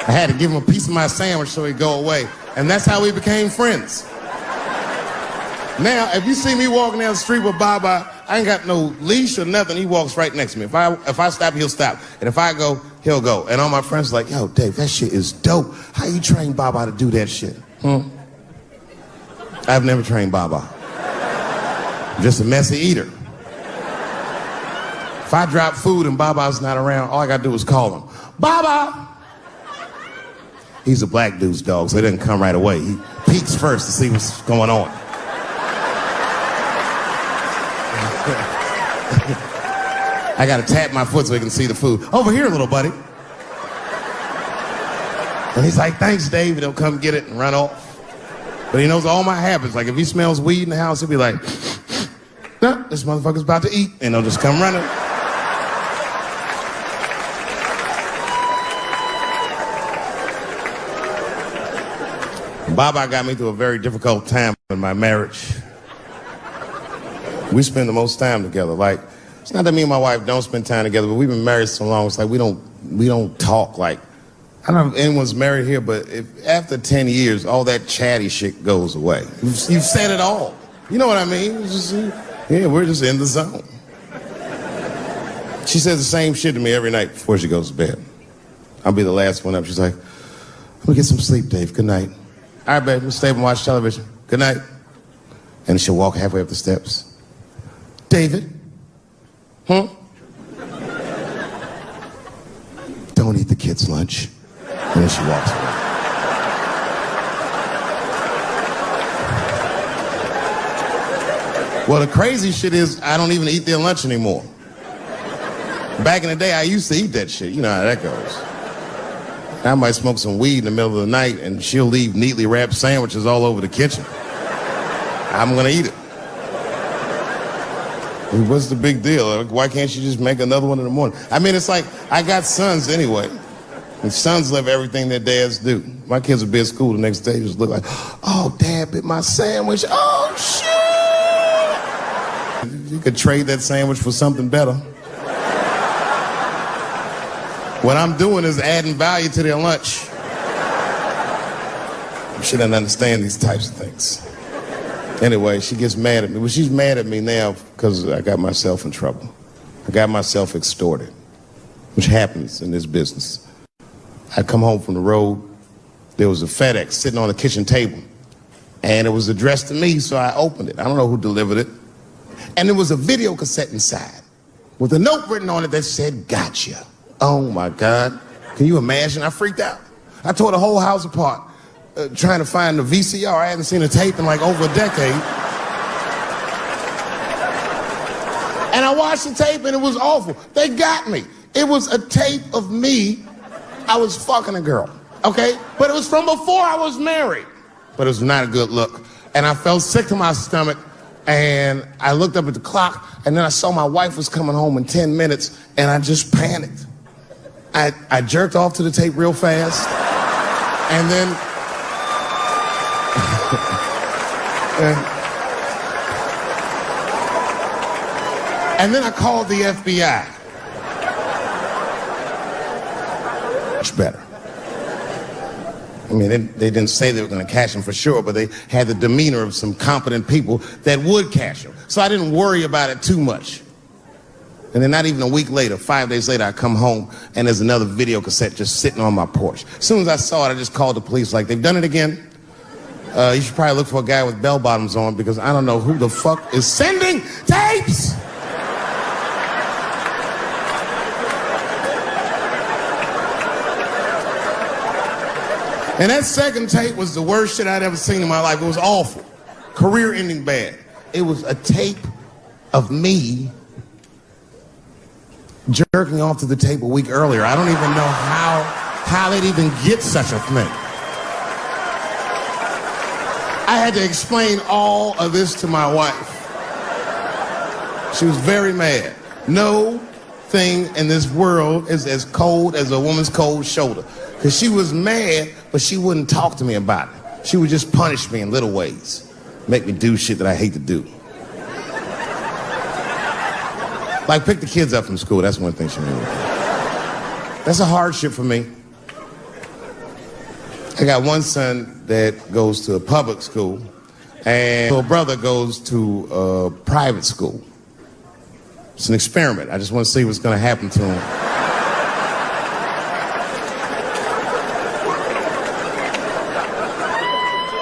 [SPEAKER 1] I had to give him a piece of my sandwich so he'd go away. And that's how we became friends. Now, if you see me walking down the street with Baba, I ain't got no leash or nothing. He walks right next to me. If I stop, he'll stop. And if I go, he'll go. And all my friends are like, yo, Dave, that shit is dope. How you train Baba to do that shit? I've never trained Baba. I'm just a messy eater. If I drop food and Baba's not around, all I gotta do is call him. Baba! He's a black dude's dog, so he doesn't come right away. He peeks first to see what's going on. I gotta tap my foot so he can see the food. Over here, little buddy. And he's like, thanks, Dave. He'll come get it and run off. But he knows all my habits. Like, if he smells weed in the house, he'll be like, no, this motherfucker's about to eat. And he'll just come running. Baba got me through a very difficult time in my marriage. We spend the most time together. Like, it's not that me and my wife don't spend time together, but we've been married so long, it's like we don't talk. Like, I don't know if anyone's married here, but if after 10 years, all that chatty shit goes away. You've said it all. You know what I mean? It's just, yeah, we're just in the zone. She says the same shit to me every night before she goes to bed. I'll be the last one up. She's like, I'm gonna get some sleep, Dave. Good night. All right, babe, we'll stay up and watch television. Good night. And she'll walk halfway up the steps. David? Don't eat the kids' lunch. And then she walks away. Well, the crazy shit is I don't even eat their lunch anymore. Back in the day, I used to eat that shit. You know how that goes. I might smoke some weed in the middle of the night and she'll leave neatly wrapped sandwiches all over the kitchen. I'm gonna eat it. What's the big deal? Why can't you just make another one in the morning? I mean, it's like, I got sons anyway. And sons live everything their dads do. My kids would be at school the next day, just look like, oh, Dad bit my sandwich. Oh, shit! You could trade that sandwich for something better. What I'm doing is adding value to their lunch. She doesn't understand these types of things. Anyway, she gets mad at me. Well, she's mad at me now because I got myself in trouble. I got myself extorted, which happens in this business. I come home from the road. There was a FedEx sitting on the kitchen table, and it was addressed to me, so I opened it. I don't know who delivered it. And there was a video cassette inside with a note written on it that said, gotcha. Oh, my God. Can you imagine? I freaked out. I tore the whole house apart. Trying to find the VCR. I hadn't seen a tape in like over a decade. And I watched the tape and it was awful. They got me. It was a tape of me. I was fucking a girl, okay? But it was from before I was married. But it was not a good look. And I felt sick to my stomach and I looked up at the clock and then I saw my wife was coming home in 10 minutes and I just panicked. I jerked off to the tape real fast and then and then I called the FBI. Much better. I mean, they didn't say they were going to catch him for sure, but they had the demeanor of some competent people that would catch him. So I didn't worry about it too much. And then not even a week later, 5 days later, I come home and there's another video cassette just sitting on my porch. As soon as I saw it, I just called the police like, they've done it again. You should probably look for a guy with bell bottoms on because I don't know who the fuck is sending tapes. And that second tape was the worst shit I'd ever seen in my life. It was awful. Career-ending bad. It was a tape of me jerking off to the tape a week earlier. I don't even know how they'd even get such a thing. I had to explain all of this to my wife. She was very mad. No thing in this world is as cold as a woman's cold shoulder. Because she was mad, but she wouldn't talk to me about it. She would just punish me in little ways. Make me do shit that I hate to do. Like pick the kids up from school. That's one thing she made. That's a hardship for me. I got one son that goes to a public school, and my brother goes to a private school. It's an experiment. I just want to see what's going to happen to him.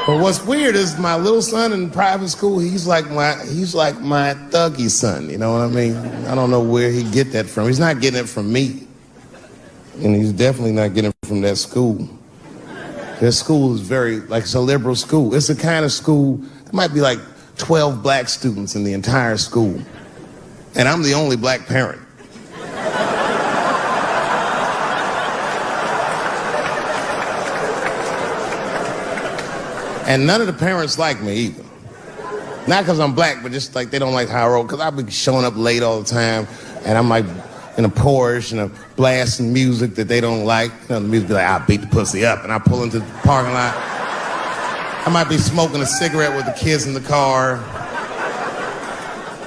[SPEAKER 1] But what's weird is my little son in private school, he's like my thuggy son, you know what I mean? I don't know where he get that from. He's not getting it from me. And he's definitely not getting it from that school. That school is it's a liberal school. It's the kind of school, there might be like 12 black students in the entire school. And I'm the only black parent. And none of the parents like me either. Not because I'm black, but just like they don't like how I roll. Because I be showing up late all the time, and I'm like in a Porsche and a blasting music that they don't like. You know, the music be like, I'll beat the pussy up, and I pull into the parking lot. I might be smoking a cigarette with the kids in the car.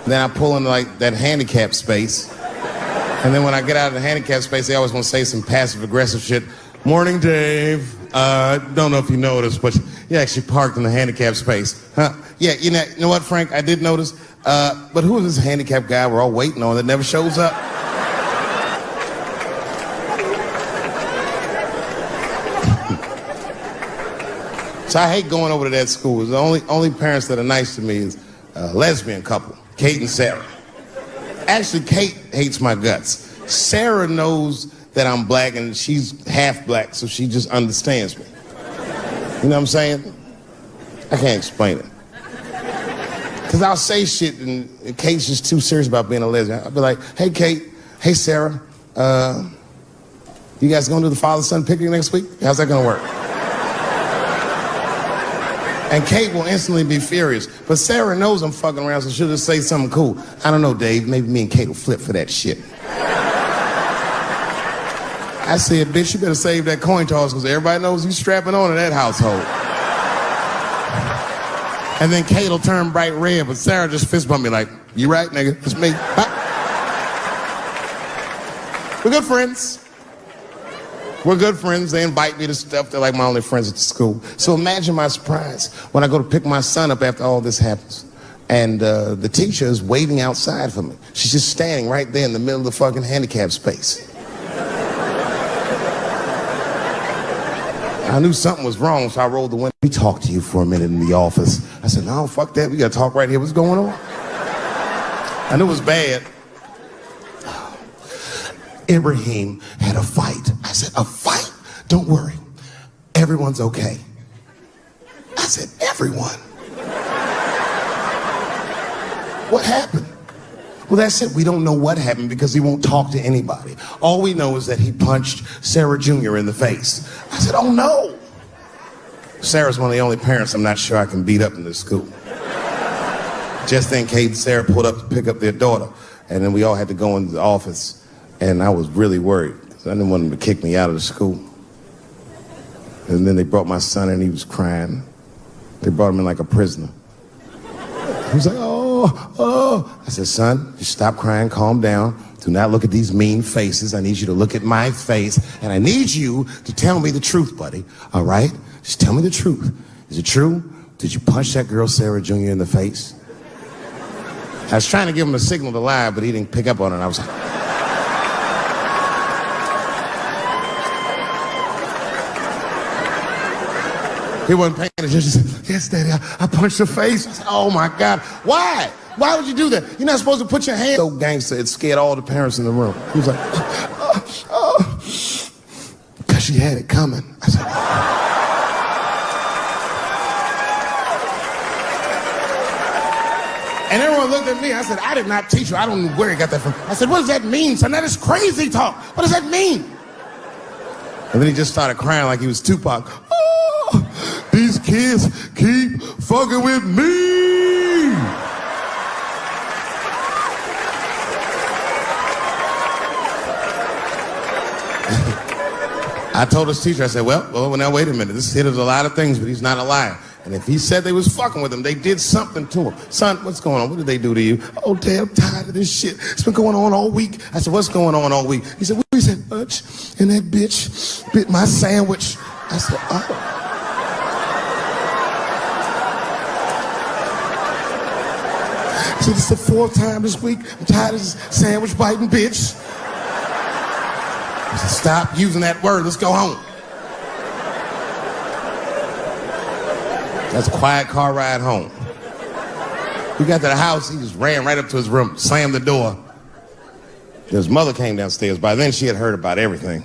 [SPEAKER 1] Then I pull into like that handicap space. And then when I get out of the handicap space, they always want to say some passive aggressive shit. Morning, Dave. Don't know if you noticed, but you actually parked in the handicap space. Huh? Yeah, you know what, Frank? I did notice. But who is this handicapped guy we're all waiting on that never shows up? So I hate going over to that school. The only parents that are nice to me is a lesbian couple, Kate and Sarah. Actually, Kate hates my guts. Sarah knows that I'm black and she's half black, so she just understands me. You know what I'm saying? I can't explain it. Because I'll say shit and Kate's just too serious about being a lesbian. I'll be like, hey, Kate, hey, Sarah, you guys gonna do the father-son picnic next week? How's that gonna work? And Kate will instantly be furious. But Sarah knows I'm fucking around, so she'll just say something cool. I don't know, Dave, maybe me and Kate will flip for that shit. I said, bitch, you better save that coin toss because everybody knows you strapping on in that household. And then Kate will turn bright red, but Sarah just fist bump me like, you right, nigga? It's me. We're good friends. We're good friends. They invite me to stuff. They're like my only friends at the school. So imagine my surprise when I go to pick my son up after all this happens. And the teacher is waiting outside for me. She's just standing right there in the middle of the fucking handicap space. I knew something was wrong, so I rolled the window. We talked to you for a minute in the office. I said, no, fuck that. We got to talk right here. What's going on? I knew it was bad. Ibrahim had a fight. I said, a fight? Don't worry. Everyone's okay. I said, everyone. What happened? Well, that's it. We don't know what happened because he won't talk to anybody. All we know is that he punched Sarah Jr. in the face. I said, oh no. Sarah's one of the only parents I'm not sure I can beat up in this school. Just then, Kate and Sarah pulled up to pick up their daughter. And then we all had to go into the office. And I was really worried because I didn't want them to kick me out of the school. And then they brought my son in, he was crying. They brought him in like a prisoner. He was like, oh. I said, son, just stop crying, calm down. Do not look at these mean faces. I need you to look at my face. And I need you to tell me the truth, buddy. All right? Just tell me the truth. Is it true? Did you punch that girl, Sarah Jr., in the face? I was trying to give him a signal to lie, but he didn't pick up on it. I was like... He wasn't paying attention. He said, yes, Daddy, I punched her face. I said, oh, my God. Why? Why would you do that? You're not supposed to put your hand... So gangster, it scared all the parents in the room. He was like, because she had it coming. I said, And everyone looked at me. I said, I did not teach you. I don't know where he got that from. I said, what does that mean, son? That is crazy talk. What does that mean? And then he just started crying like he was Tupac. Oh, these kids keep fucking with me. I told his teacher, I said, well, now wait a minute. This kid is a lot of things, but he's not a liar. And if he said they was fucking with him, they did something to him. Son, what's going on? What did they do to you? Oh, Dad, I'm tired of this shit. It's been going on all week. I said, what's going on all week? He said, we said lunch, and that bitch bit my sandwich. I said, oh. He said, it's the fourth time this week. I'm tired of this sandwich biting bitch. I said, stop using that word. Let's go home. That's a quiet car ride home. We got to the house, he just ran right up to his room, slammed the door. His mother came downstairs. By then, she had heard about everything.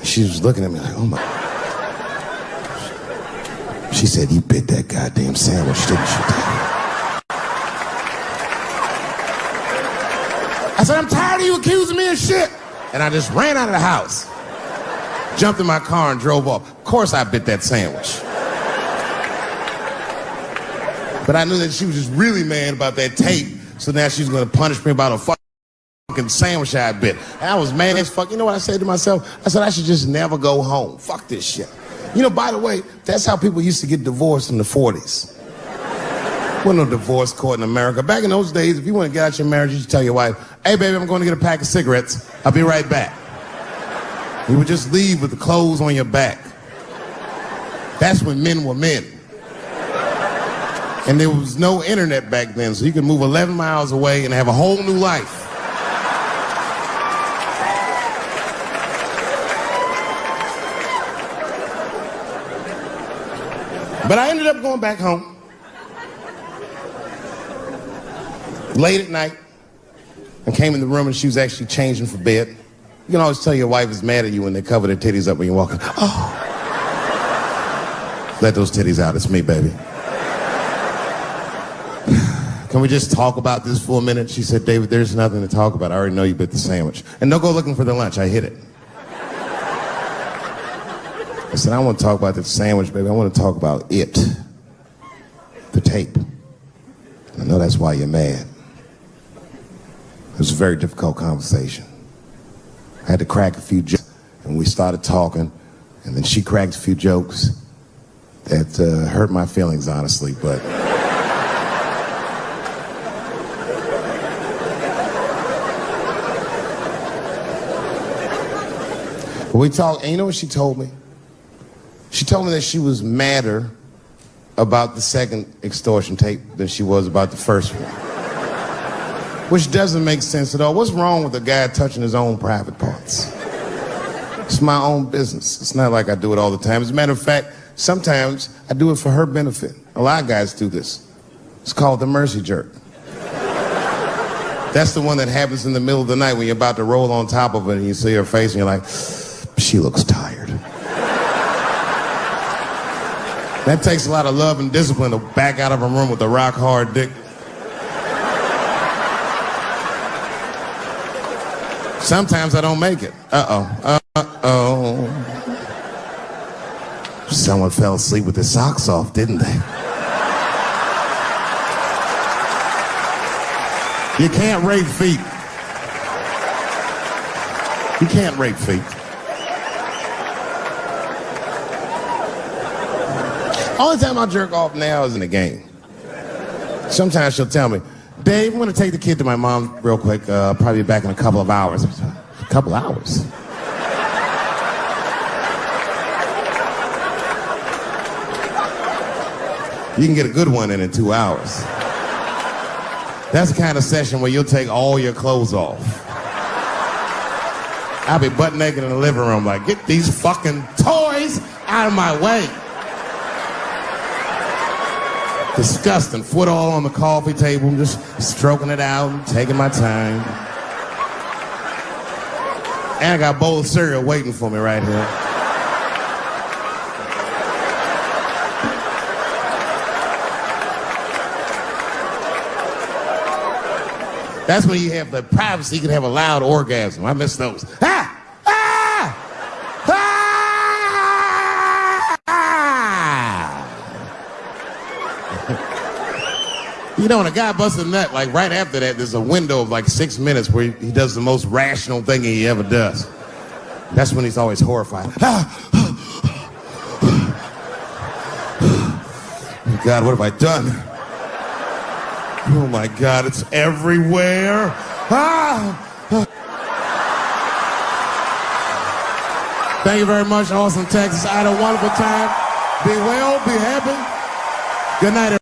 [SPEAKER 1] She was looking at me like, oh my. She said, you bit that goddamn sandwich, didn't you, Daddy? I said, I'm tired of you accusing me of shit. And I just ran out of the house, jumped in my car and drove off. Of course I bit that sandwich. But I knew that she was just really mad about that tape, so now she's gonna punish me about a fucking sandwich I bit. And I was mad as fuck. You know what I said to myself? I said, I should just never go home. Fuck this shit. You know, by the way, that's how people used to get divorced in the 40s. Wasn't no divorce court in America. Back in those days, if you want to get out your marriage, you just tell your wife, hey, baby, I'm going to get a pack of cigarettes. I'll be right back. You would just leave with the clothes on your back. That's when men were men. And there was no internet back then, so you could move 11 miles away and have a whole new life. But I ended up going back home. Late at night, and came in the room and she was actually changing for bed. You can always tell your wife is mad at you when they cover their titties up when you're walking. Oh. Let those titties out, it's me, baby. Can we just talk about this for a minute? She said, David, there's nothing to talk about. I already know you bit the sandwich. And don't go looking for the lunch, I hid it. I said, I don't want to talk about the sandwich, baby. I want to talk about it. The tape. I know that's why you're mad. It was a very difficult conversation. I had to crack a few jokes, and we started talking, and then she cracked a few jokes that hurt my feelings, honestly, but... We talked, and you know what she told me? She told me that she was madder about the second extortion tape than she was about the first one. Which doesn't make sense at all. What's wrong with a guy touching his own private parts? It's my own business. It's not like I do it all the time. As a matter of fact, sometimes I do it for her benefit. A lot of guys do this. It's called the mercy jerk. That's the one that happens in the middle of the night when you're about to roll on top of it and you see her face and you're like, she looks tired. That takes a lot of love and discipline to back out of a room with a rock hard dick. Sometimes I don't make it. Someone fell asleep with their socks off, didn't they? You can't rape feet. You can't rape feet. Only time I jerk off now is in the game. Sometimes she'll tell me, Dave, I'm going to take the kid to my mom real quick. Probably be back in a couple of hours. A couple hours? You can get a good one in 2 hours. That's the kind of session where you'll take all your clothes off. I'll be butt naked in the living room like, get these fucking toys out of my way. Disgusting. Foot all on the coffee table, just stroking it out, taking my time. And I got a bowl of cereal waiting for me right here. That's when you have the privacy, you can have a loud orgasm. I miss those. Ah! Ah! Ah! You know, when a guy busts a nut, like right after that, there's a window of like 6 minutes where he does the most rational thing he ever does. That's when he's always horrified. Ah! Oh God, what have I done? Oh my God, it's everywhere. Ah! Thank you very much, Austin, Texas. I had a wonderful time. Be well, be happy. Good night, everybody.